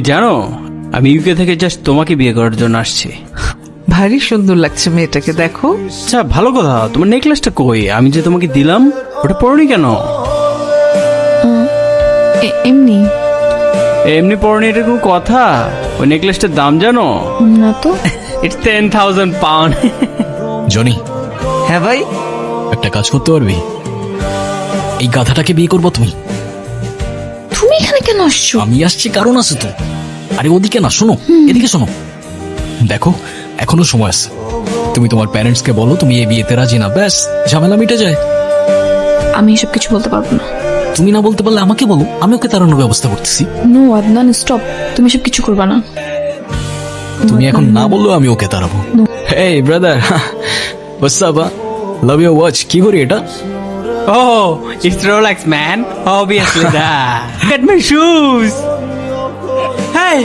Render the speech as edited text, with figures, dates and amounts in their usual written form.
জানো, আমি ইউকে থেকে জাস্ট তোমাকে বিয়ে করার জন্য আসছি। ভারী সুন্দর লাগছে মেয়েটাকে, দেখো। আচ্ছা, ভালো কথা, তোমার নেকলেসটা কই? আমি যে তোমাকে দিলাম ওটা পরনি কেন? এমনি এমনি পরনি, এটা কোনো কথা? ওই নেকলেসটার দাম জানো? না তো। It's 10,000 pound. জনি, হ্যাঁ ভাই। একটা কাজ করতে পারবি? এই গাধাটাকে বিয়ে করবো তুমি? তুমি এখানে কেন আসছো? আমি আসছি কারণ আছে তো। আরে ওদিকে না, শোনো, এদিকে শোনো। দেখো, এখনো সময় আছে। তুমি তোমার প্যারেন্টসকে বলো তুমি এই বিয়েতে রাজি না, ব্যাস ঝামেলা মিটে যায়। আমি এসব কিছু বলতে পারবো না। তুমি না বলতে পারলে আমাকে বলো, আমি ওকে তাড়ানোর ব্যবস্থা করতেছি। No Adnan, stop. তুমি এসব কিছু করবা না। তুমি এখন না বললেও আমি ওকে তাড়াবো। Hey brother, what's up? Love your watch. কি করি এটা? Oh, it's Rolex, man. Obviously that. Look at my shoes. Hey,